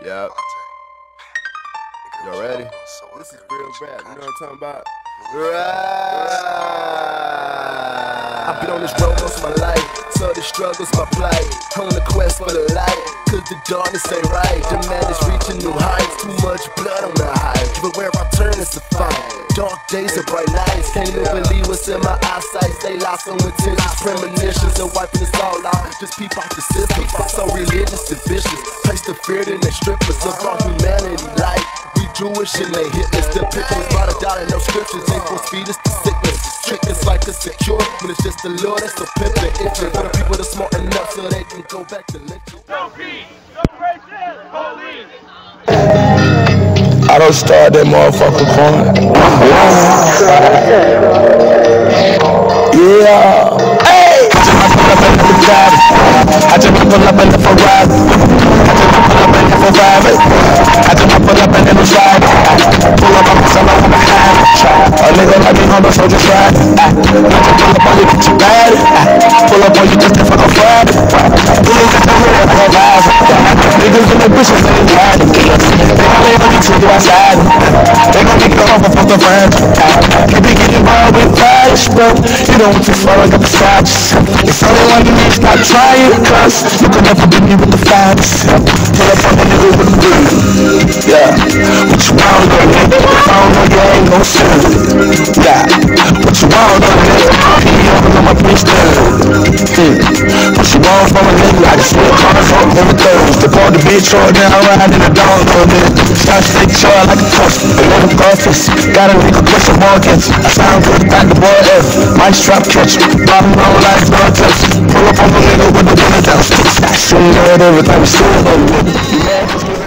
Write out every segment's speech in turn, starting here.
Yep. Y'all ready? This is real rap, you know what I'm talking about? I've been on this road most of my life, so the struggle's my plight. On the quest for the light, cause the darkness ain't right. The man is reaching new heights, too much blood on the high. But where I turn is to find dark days and bright nights. Can't even believe what's in my eyesight. Stay lost on intentions, premonitions, and wiping us all out. Just peep out the system, so religious and vicious. Place the fear in the strippers of our humanity life. We Jewish and they hit us. The picture was by the dollar, no scriptures. Ain't gon' speed us to sickness. Trick us like a secure, when it's just the Lord that's a pimpin'. Itchin' for the people that's smart enough so they can go back to lynching. No peace, no racism, police. I don't start that motherfucker corn. Yeah. Hey! I just pull up in the Ferrari. I just pull up in the Ferrari. Pull up on the summer on the high. A nigga like me on the soldier side. I just pull up on you, get you bad. Pull up on you just for the Friday. Pull up at the hood, I'm alive. Niggas in the bushes, they ain't riding. They only on you to the outside. They gon' make it off of the friends. You be getting wild with flash, bro. You don't want to fall like the stops. It's only one you need, stop trying, cause you can never beat me with the facts. Pull up on the nigga with the beat. Yeah. What you want, nigga? I don't know, you ain't gon' sin. Yeah. What you want, nigga? He open on my bitch down. What you want from a nigga? I just want cars on everything. Step on the bitch or then I ride in the dawn on it. Start to take charge like a cuss. A little office. Got a nigga push some markets. I sound good back the boy F. My strap catch. Bottom roll like blood touch. Pull up on the nigga with the winner down. She heard every time you see it.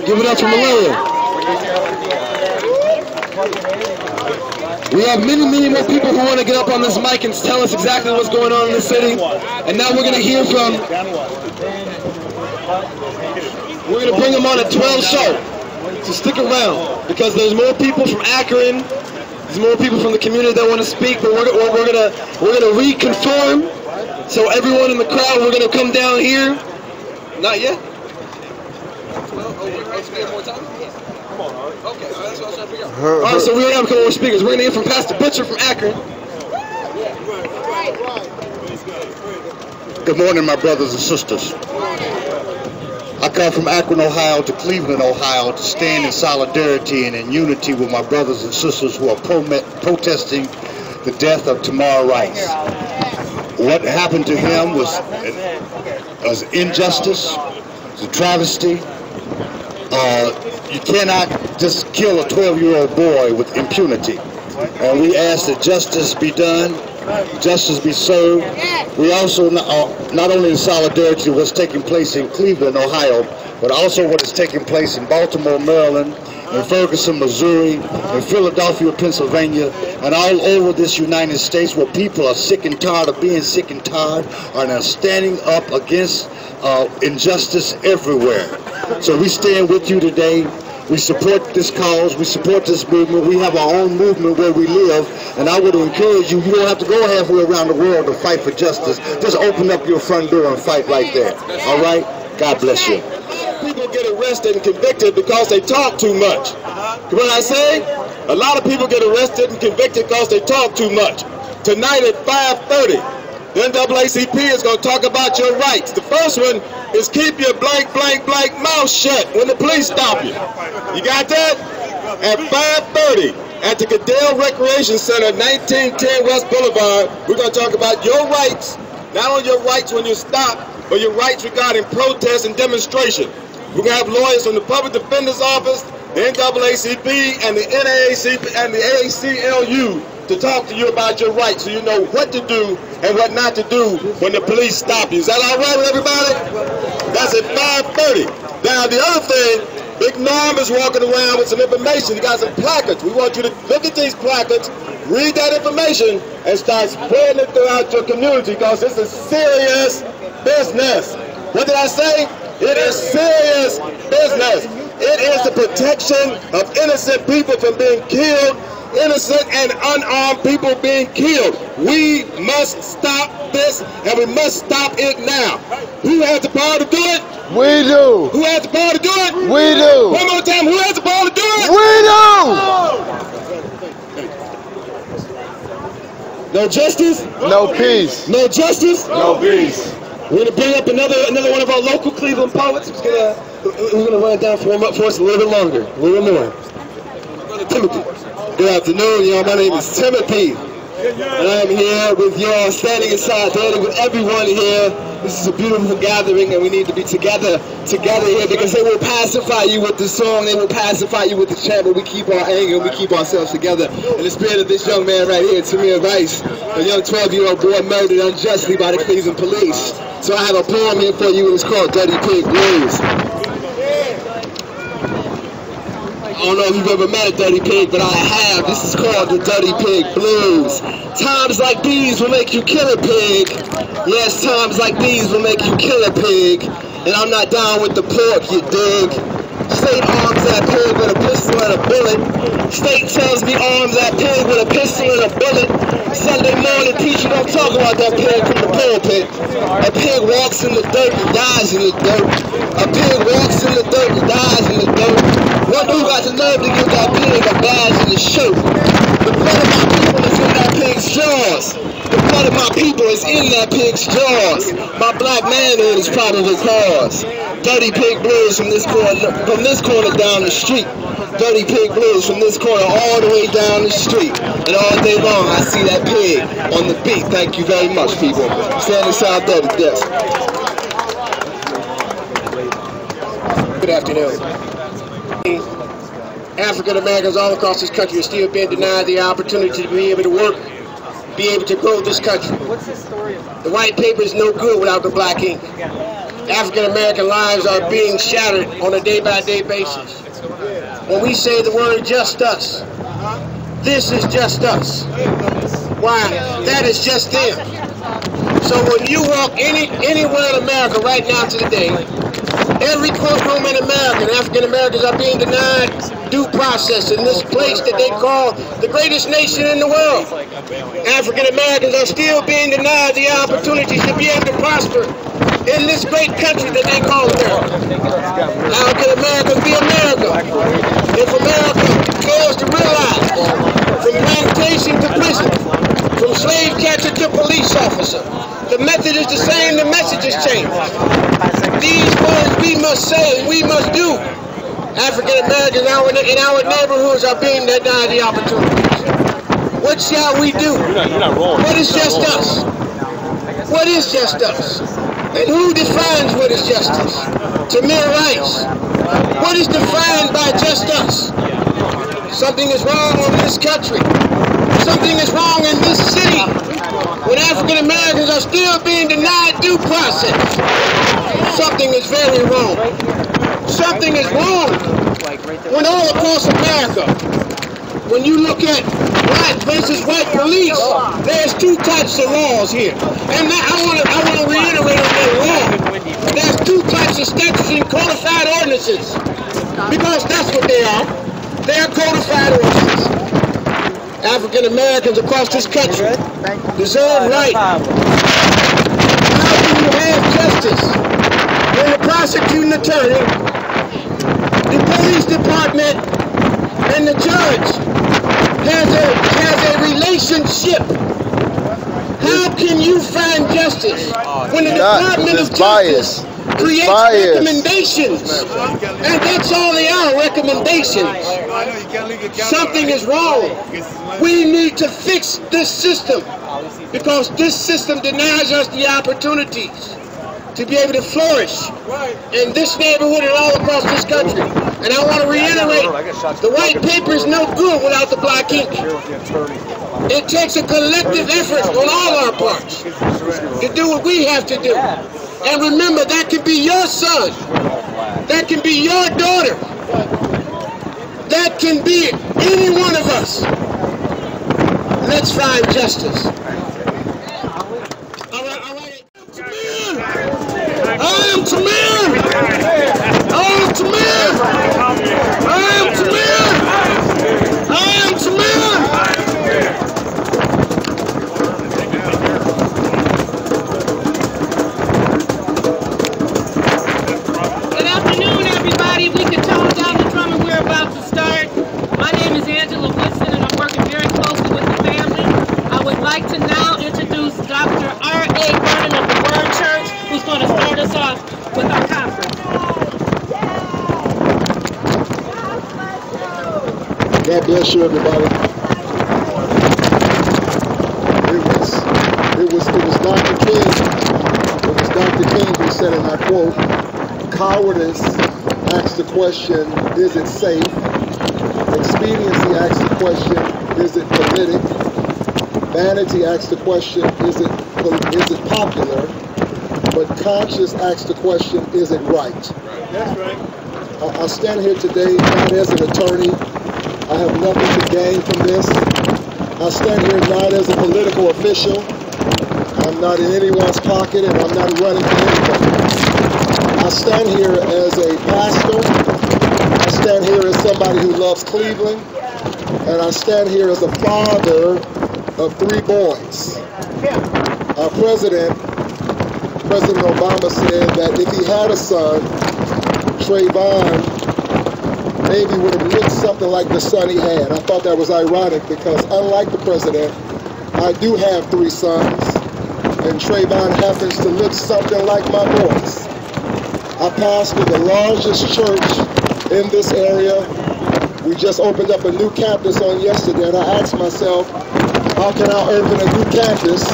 Give it up for Malaria. We have many more people who want to get up on this mic and tell us exactly what's going on in the city. And now we're going to hear from, we're going to bring them on at 12 sharp. So stick around, because there's more people from Akron, there's more people from the community that want to speak, but we're going to reconfirm. So everyone in the crowd, we're going to come down here. Not yet? Alright, so we're going to have a couple more speakers. We're going to hear from Pastor Butcher from Akron. Good morning, my brothers and sisters. I come from Akron, Ohio to Cleveland, Ohio to stand in solidarity and in unity with my brothers and sisters who are protesting the death of Tamir Rice. What happened to him was injustice, it's a travesty. You cannot just kill a 12-year-old boy with impunity. And we ask that justice be done, justice be served. We also, not only in solidarity with what's taking place in Cleveland, Ohio, but also what is taking place in Baltimore, Maryland, in Ferguson, Missouri, in Philadelphia, Pennsylvania, and all over this United States, where people are sick and tired of being sick and tired, and are standing up against injustice everywhere. So we stand with you today. We support this cause, we support this movement. We have our own movement where we live, and I would encourage you, you don't have to go halfway around the world to fight for justice. Just open up your front door and fight right there. All right? God bless you. People get arrested and convicted because they talk too much. What I say? A lot of people get arrested and convicted because they talk too much. Tonight at 5:30, the NAACP is going to talk about your rights. The first one is keep your blank mouth shut when the police stop you. You got that? At 5:30 at the Goodell Recreation Center, 1910 West Boulevard, we're going to talk about your rights. Not only your rights when you stop, but your rights regarding protest and demonstration. We're going to have lawyers from the Public Defender's Office, the NAACP, and the NAACP and the ACLU to talk to you about your rights so you know what to do and what not to do when the police stop you. Is that all right with everybody? That's at 5:30. Now the other thing, Big Norm is walking around with some information. He got some placards. We want you to look at these placards, read that information, and start spreading it throughout your community because this is serious business. What did I say? It is serious business. It is the protection of innocent people from being killed, innocent and unarmed people being killed. We must stop this, and we must stop it now. Who has the power to do it? We do. Who has the power to do it? We do. One more time, who has the power to do it? We do. No justice? No peace. No justice? No peace. We're gonna bring up another one of our local Cleveland poets who's gonna run it down for us a little bit longer, a little bit more. Brother Timothy. Good afternoon, y'all. My name is Timothy, and I'm here with y'all, standing in solidarity with everyone here. This is a beautiful gathering, and we need to be together here because they will pacify you with the song, they will pacify you with the chant, but we keep our anger and we keep ourselves together. In the spirit of this young man right here, Tamir Rice, a young 12-year-old boy murdered unjustly by the Cleveland police. So I have a poem here for you, and it's called Dirty Pig Blues. I don't know if you've ever met a dirty pig, but I have. This is called the Dirty Pig Blues. Times like these will make you kill a pig. Yes, times like these will make you kill a pig. And I'm not down with the pork, you dig. State arms that pig with a pistol and a bullet. State tells me arms that pig with a pistol and a bullet. Sunday morning teacher don't talk about that pig from the pulpit. A pig walks in the dirt and dies in the dirt. A pig walks in the dirt and dies in the dirt. Wonder who got the nerve to give that pig a badge and a shirt. The blood of my people is in that pig's jaws. The blood of my people is in that pig's jaws. My black manhood is probable cause. Dirty Pig Blues from this corner down the street. Dirty Pig Blues from this corner all the way down the street. And all day long I see that pig on the beat. Thank you very much, people. Stand inside there to death. Good afternoon. African Americans all across this country are still being denied the opportunity to be able to work, be able to grow this country. The white paper is no good without the black ink. African American lives are being shattered on a day-by-day basis. When we say the word just us, this is just us. Why? That is just them. So when you walk anywhere in America right now today, every courtroom in America, African Americans are being denied due process in this place that they call the greatest nation in the world. African Americans are still being denied the opportunity to be able to prosper in this great country that they call America. How can America be America if America fails to realize from plantation to prison, from slave catcher to police officer, the method is the same, the message is changed. These words we must say, we must do. African Americans in our neighborhoods are being denied the opportunities. What shall we do? What is just us? What is just us? And who defines what is justice? Tamir Rice. What is defined by just us? Something is wrong in this country. Something is wrong in this city. When African Americans are still being denied due process. Something is very wrong. Something is wrong when all across America, when you look at black versus white police, there's two types of laws here. And I want to reiterate on that law. There's two types of statutes and codified ordinances. Because that's what they are. They are codified ordinances. African Americans across this country deserve right. How do you have justice when the prosecuting attorney, the police department, and the judge has a relationship? How can you find justice when the Department of Justice creates recommendations? And that's all they are, recommendations. Something is wrong. We need to fix this system because this system denies us the opportunities to be able to flourish in this neighborhood and all across this country. And I want to reiterate, the white paper is no good without the black ink. It takes a collective effort on all our parts to do what we have to do. And remember, that can be your son. That can be your daughter. That can be any one of us. Let's find justice. All right. I am Tamir. I am Tamir. I am Tamir. I am Tamir. Good afternoon, everybody. We can tone down the drum and we're about to start. My name is Angela Woodson and I'm working very closely with the family. I would like to now introduce Dr. R.A. Vernon of the Word Church, who's going to start us off with our conference. God bless you, everybody. It was Dr. King. It was Dr. King who said, and I quote, "Cowardice asks the question, is it safe? Expediency asks the question, is it politic? Vanity asks the question, is it popular? But conscience asks the question, is it right?" That's right. I stand here today not as an attorney. I have nothing to gain from this. I stand here not as a political official. I'm not in anyone's pocket and I'm not running for anything. I stand here as a pastor. I stand here as somebody who loves Cleveland. And I stand here as a father of 3 boys. Our President Obama said that if he had a son, Trayvon maybe would have looked something like the son he had. I thought that was ironic because unlike the president, I do have 3 sons, and Trayvon happens to look something like my boys. I pastor the largest church in this area. We just opened up a new campus on yesterday, and I asked myself, how can I open a new campus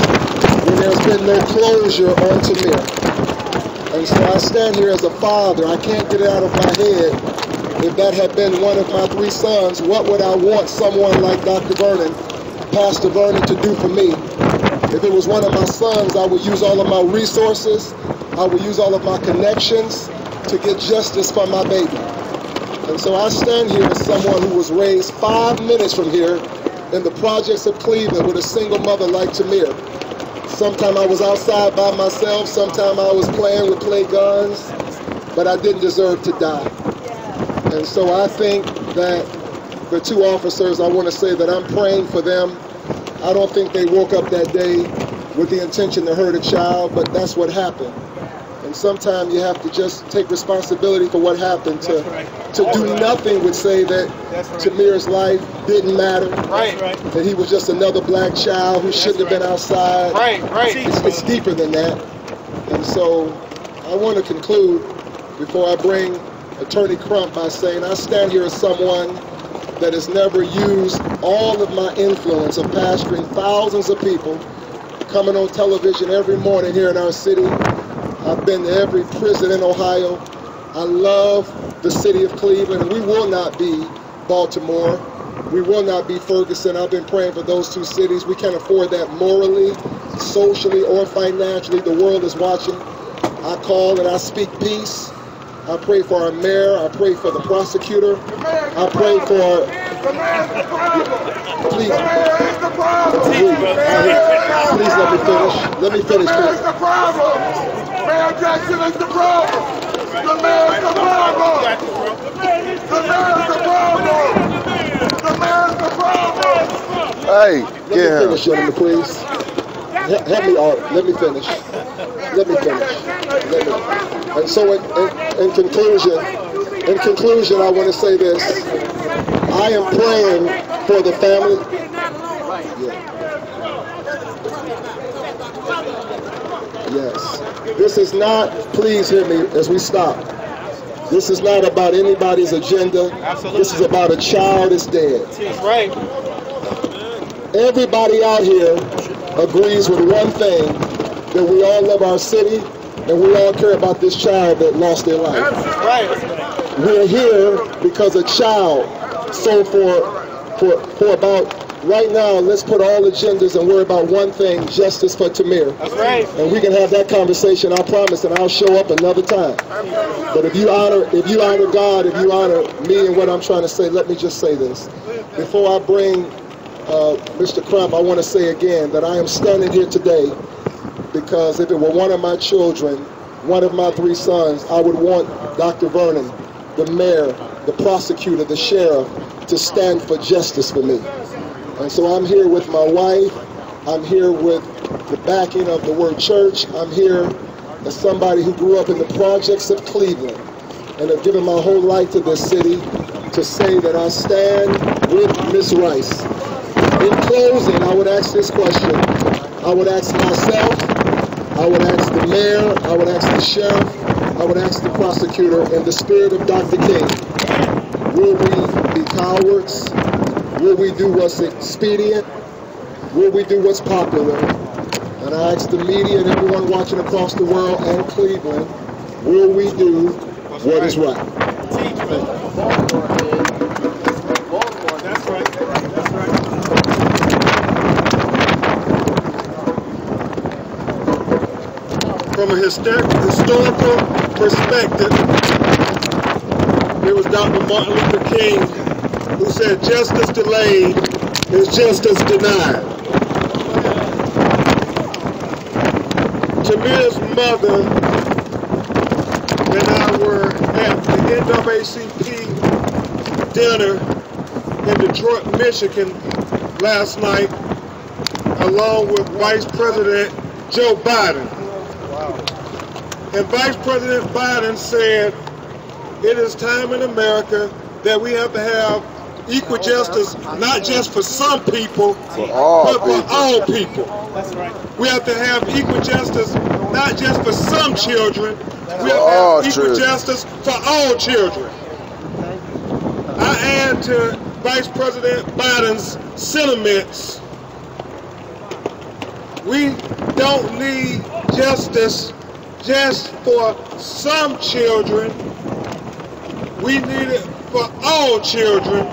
when there's been no closure on Tamir? And so I stand here as a father. I can't get it out of my head. If that had been one of my 3 sons, what would I want someone like Dr. Vernon, Pastor Vernon, to do for me? If it was one of my sons, I would use all of my resources. I would use all of my connections to get justice for my baby. And so I stand here as someone who was raised 5 minutes from here in the projects of Cleveland with a single mother like Tamir. Sometime I was outside by myself, sometime I was playing with play guns, but I didn't deserve to die. And so I think that the 2 officers, I want to say that I'm praying for them. I don't think they woke up that day with the intention to hurt a child, but that's what happened. And sometimes you have to just take responsibility for what happened. To do nothing would say that Tamir's life didn't matter. Right. That he was just another black child who shouldn't have been outside. Right. It's deeper than that. And so I want to conclude before I bring Attorney Crump by saying I stand here as someone that has never used all of my influence of pastoring thousands of people, coming on television every morning here in our city. I've been to every prison in Ohio. I love the city of Cleveland. We will not be Baltimore. We will not be Ferguson. I've been praying for those 2 cities. We can't afford that morally, socially, or financially. The world is watching. I call and I speak peace. I pray for our mayor. I pray for the prosecutor. I pray for... Please let me finish. Let me finish, please. The problem. Mayor Jackson is the problem. The mayor's the problem. The mayor's the problem. The mayor's the problem. Hey, let me finish, gentlemen, please. Help me out. Let me finish. And so in conclusion, I want to say this. I am praying for the family. Yes. This is not, please hear me as we stop. This is not about anybody's agenda. Absolutely. This is about a child is dead. That's right. Everybody out here agrees with one thing, that we all love our city and we all care about this child that lost their life. Right. We're here because a child sold for about right now, let's put all agendas and worry about one thing: justice for Tamir. That's right. And we can have that conversation, I promise, and I'll show up another time. But if you honor God, if you honor me and what I'm trying to say, let me just say this. Before I bring Mr. Crump, I want to say again that I am standing here today because if it were one of my children, one of my 3 sons, I would want Dr. Vernon, the mayor, the prosecutor, the sheriff, to stand for justice for me. And so I'm here with my wife. I'm here with the backing of the word church. I'm here as somebody who grew up in the projects of Cleveland and have given my whole life to this city to say that I stand with Ms. Rice. In closing, I would ask this question. I would ask myself, I would ask the mayor, I would ask the sheriff, I would ask the prosecutor, in the spirit of Dr. King, will we be cowards? Will we do what's expedient? Will we do what's popular? And I ask the media and everyone watching across the world and Cleveland, will we do what is right? That's right. That's right. From a historical perspective, it was Dr. Martin Luther King who said, "Justice delayed is justice denied." Tamir's mother and I were at the NAACP dinner in Detroit, Michigan last night, along with Vice President Joe Biden. And Vice President Biden said, it is time in America that we have to have equal justice, not just for some people, but for all people. That's right. We have to have equal justice, not just for some children, we have to have equal justice for all children. I add to Vice President Biden's sentiments, we don't need justice just for some children, we need it for all children.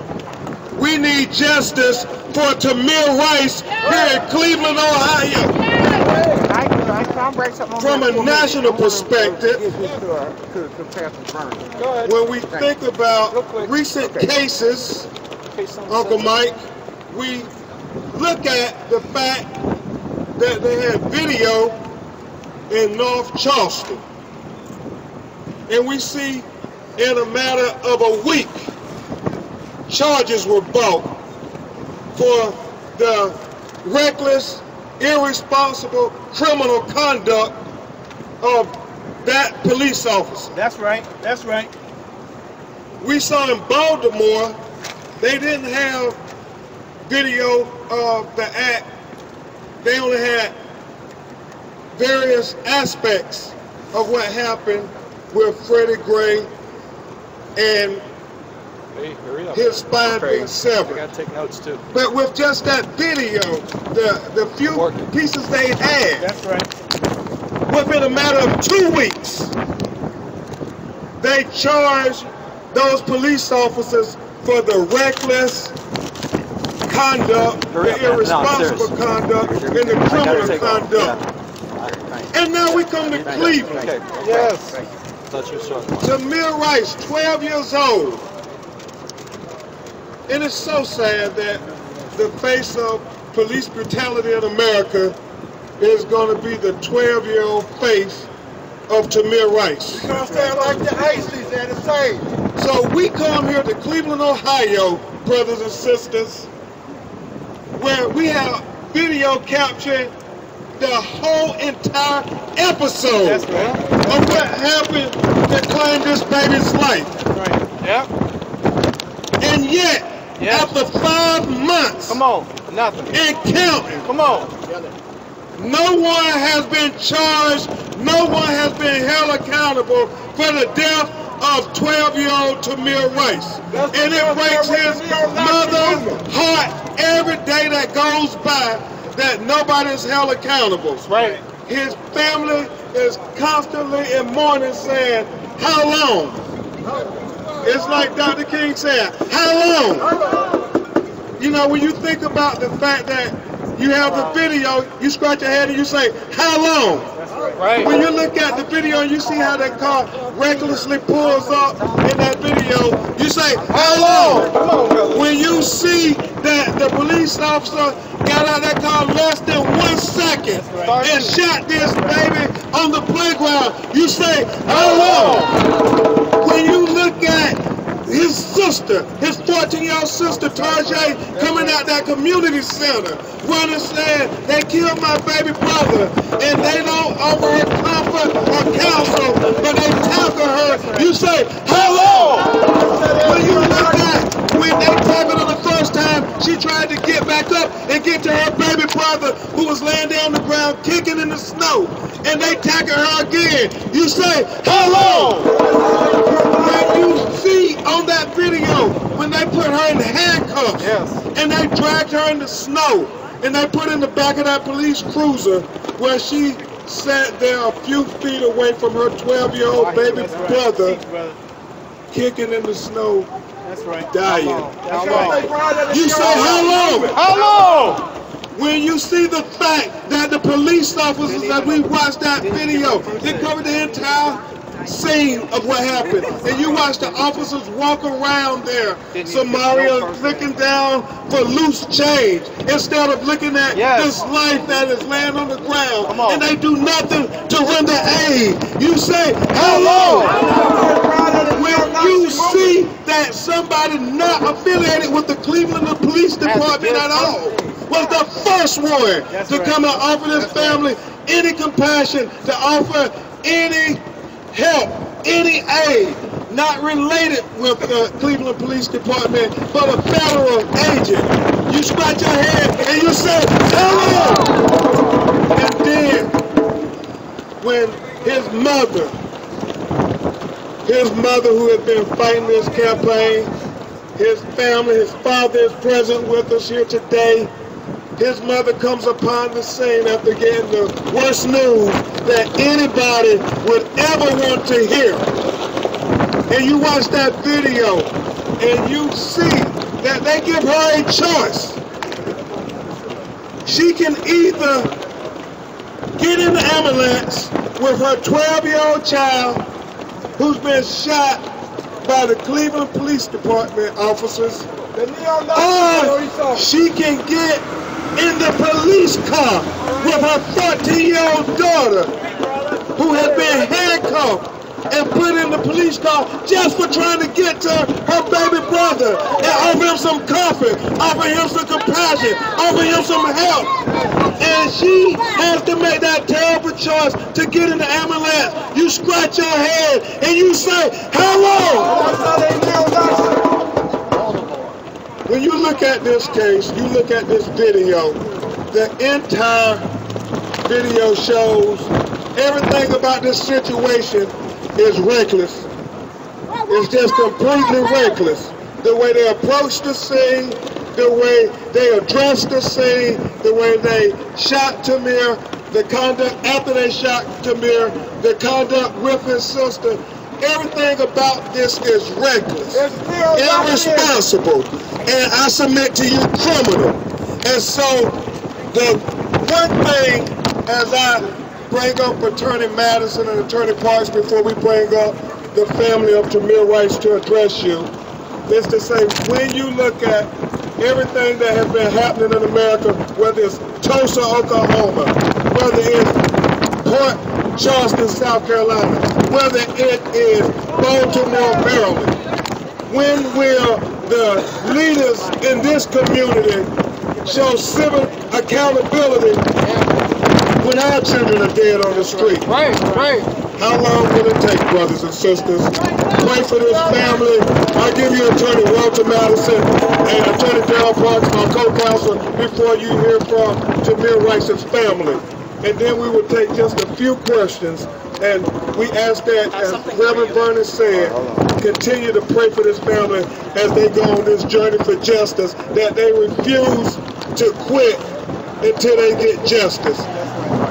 We need justice for Tamir Rice here in Cleveland, Ohio. From a national perspective, when we think about recent cases, Uncle Mike, we look at the fact that they had video in North Charleston. And we see in a matter of a week, charges were brought for the reckless, irresponsible criminal conduct of that police officer. That's right. That's right. We saw in Baltimore, they didn't have video of the act. They only had various aspects of what happened with Freddie Gray and his spine being severed. I gotta take notes too. But with just that video, the few pieces they had, That's right. within a matter of 2 weeks, they charged those police officers for the reckless conduct, the irresponsible conduct, and the criminal conduct. And now we come to Cleveland. Yes. Tamir Rice, 12 years old. And it's so sad that the face of police brutality in America is going to be the 12-year-old face of Tamir Rice. You're gonna stand like the Aces and the same. So we come here to Cleveland, Ohio, brothers and sisters, where we have video capturing the whole entire episode of what happened to claim this baby's life. Right. Yep. And yet, after 5 months, Come on. Nothing. and counting, Come on. no one has been charged, no one has been held accountable for the death of 12-year-old Tamir Rice. And it breaks his mother's heart every day that goes by that nobody's held accountable. Right. His family is constantly in mourning saying, how long? It's like Dr. King said, how long? you know, when you think about the fact that you have the video, you scratch your head and you say, how long? Right. When you look at the video and you see how that car recklessly pulls up in that video, you say, how long? When you see that the police officer got out of that car less than 1 second and shot this baby on the playground, you say, how long? When you look at his sister, his 14-year-old sister, Tarjay, coming out that community center, running saying, they killed my baby brother, and they don't offer her comfort or counsel, but they tackle her, you say, how long? When you look at, when they tackled her the first time, she tried to get back up and get to her baby brother who was laying down on the ground kicking in the snow, and they tackle her again, you say, how long? When you see on that video, when they put her in handcuffs, and they dragged her in the snow, and they put her in the back of that police cruiser where she sat there a few feet away from her 12-year-old baby brother, kicking in the snow, dying. You say, how long? How long? When you see the fact that the police officers that we watched that video, they covered the entire scene of what happened, and you watch the officers walk around there, Samaria, looking down for loose change instead of looking at this life that is laying on the ground, and they do nothing to render aid. You say, how long? When you see that somebody not affiliated with the Cleveland Police Department at all was the first one to come and offer this family any compassion, to offer any help, any aid, not related with the Cleveland Police Department, but a federal agent. You scratch your head and you say, how long? And then, when his mother who has been fighting this campaign, his family, his father is present with us here today. His mother comes upon the scene after getting the worst news that anybody would ever want to hear. And you watch that video and you see that they give her a choice. She can either get in the ambulance with her 12-year-old child who's been shot by the Cleveland Police Department officers, or she can get in the police car with her 14-year-old daughter who had been handcuffed and put in the police car just for trying to get to her baby brother and offer him some comfort, offer him some compassion, offer him some help. And she has to make that terrible choice to get in the ambulance. You scratch your head and you say, how long? When you look at this case, you look at this video, the entire video shows everything about this situation is reckless. It's just completely reckless. The way they approached the scene, the way they addressed the scene, the way they shot Tamir, the conduct after they shot Tamir, the conduct with his sister, everything about this is reckless, irresponsible, and I submit to you, criminal. And so, the one thing, as I bring up Attorney Madison and Attorney Parks before we bring up the family of Tamir Rice to address you, is to say, when you look at everything that has been happening in America, whether it's Tulsa, Oklahoma, whether it's Port Charleston, South Carolina, whether it is Baltimore, Maryland, when will the leaders in this community show civic accountability when our children are dead on the street? Right. How long will it take, brothers and sisters? Pray for this family. I'll give you Attorney Walter Madison and Attorney Darrell Parks, my co-counsel, before you hear from Tamir Rice's family. And then we will take just a few questions. And we ask that, as Reverend Vernon said, continue to pray for this family as they go on this journey for justice, that they refuse to quit until they get justice.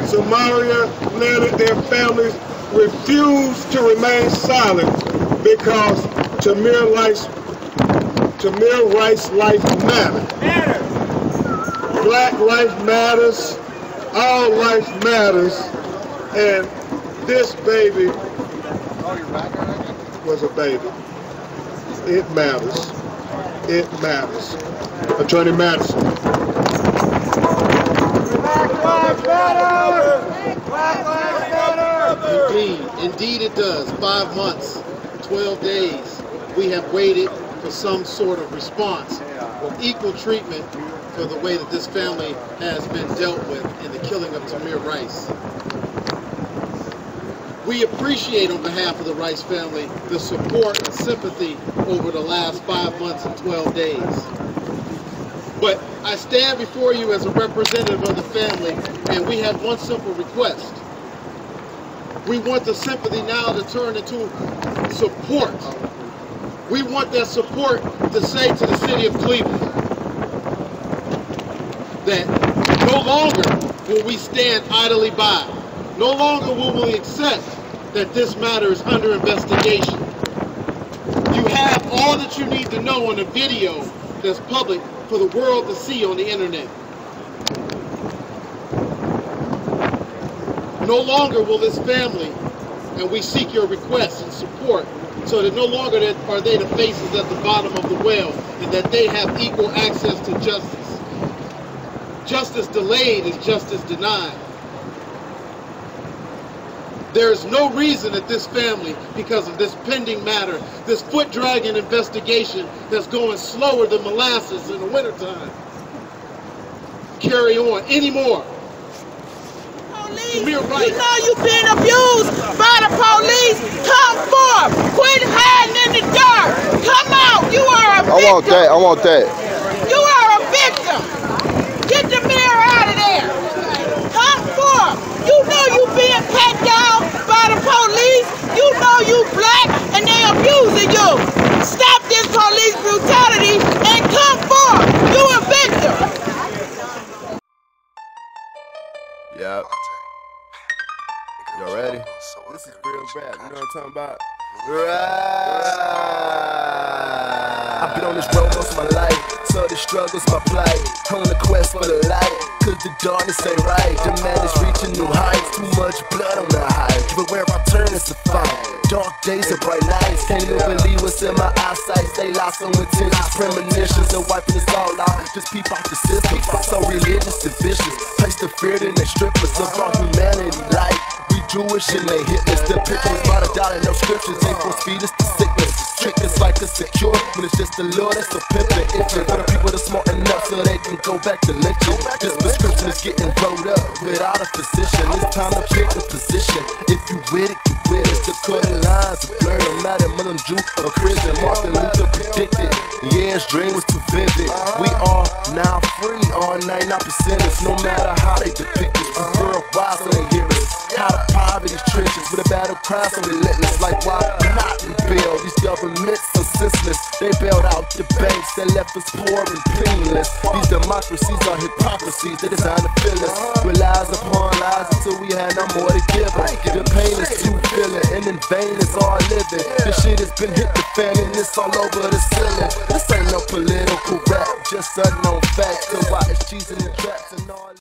Samaria, Leonard, their families refuse to remain silent because Tamir Rice's life matters. Black life matters. All life matters. And this baby was a baby. It matters. It matters. Attorney Madison. Black lives matter! Black lives matter! Indeed it does. 5 months, 12 days, we have waited for some sort of response or equal treatment for the way that this family has been dealt with in the killing of Tamir Rice. We appreciate on behalf of the Rice family the support and sympathy over the last 5 months and 12 days. But I stand before you as a representative of the family, and we have one simple request. We want the sympathy now to turn into support. We want that support to say to the city of Cleveland that no longer will we stand idly by. No longer will we accept that this matter is under investigation. You have all that you need to know on a video that's public for the world to see on the internet. No longer will this family, and we seek your requests and support, so that no longer are they the faces at the bottom of the well, and that they have equal access to justice. Justice delayed is justice denied. There is no reason that this family, because of this pending matter, this foot-dragging investigation that's going slower than molasses in the wintertime, carry on anymore. Police, you know you've been abused by the police. Come forth. Quit hiding in the dark. Come out. You are a victim. I want that. You are a victim. Get the mirror out of there. Come forth. You know you being pat down by the police. You know you black and they abusing you. Stop this police brutality and come forth. You a victim. Yep. Y'all ready? This is real rap, you know what I'm talking about? I've been on this road most of my life, so the struggle's my plight. On the quest for the light, cause the darkness ain't right. The man is reaching new heights, too much blood on the high. But where I turn is the fight. Dark days are bright nights, can't even believe what's in my eyesight. Stay lost on intentions, premonitions, and wiping this all out. Just peep out the system, so religious and vicious. Place the fear in they strip us of our humanity light. Jewish and they hit us. The pictures by the dollar, no scriptures. Ain't gon' speed us to sickness. Trick us like a secure, when it's just the Lord that's a pimpin'. Itchin' for the people that's smart enough so they can go back to lynching. This prescription is getting rolled up without a physician. It's time to pick a position. If you with it, you with it. The cutting lines are blurred, no matter Muslim, Jew, or Christian. Martin Luther predicted, yeah, his dream was too vivid. We are now free, all 99%. No matter how they depict us, we worldwide so they hear us. Out of poverty's trenches with a battle cry so relentless. Like why not rebuild? These governments so senseless. They bailed out the banks that left us poor and penniless. These democracies are hypocrisies. They designed to fill us with lies upon lies until we had no more to give us. The pain is too filling and in vain is all living. This shit has been hit the fan and it's all over the ceiling. This ain't no political rap, just unknown facts. And why it's cheese in the traps and all.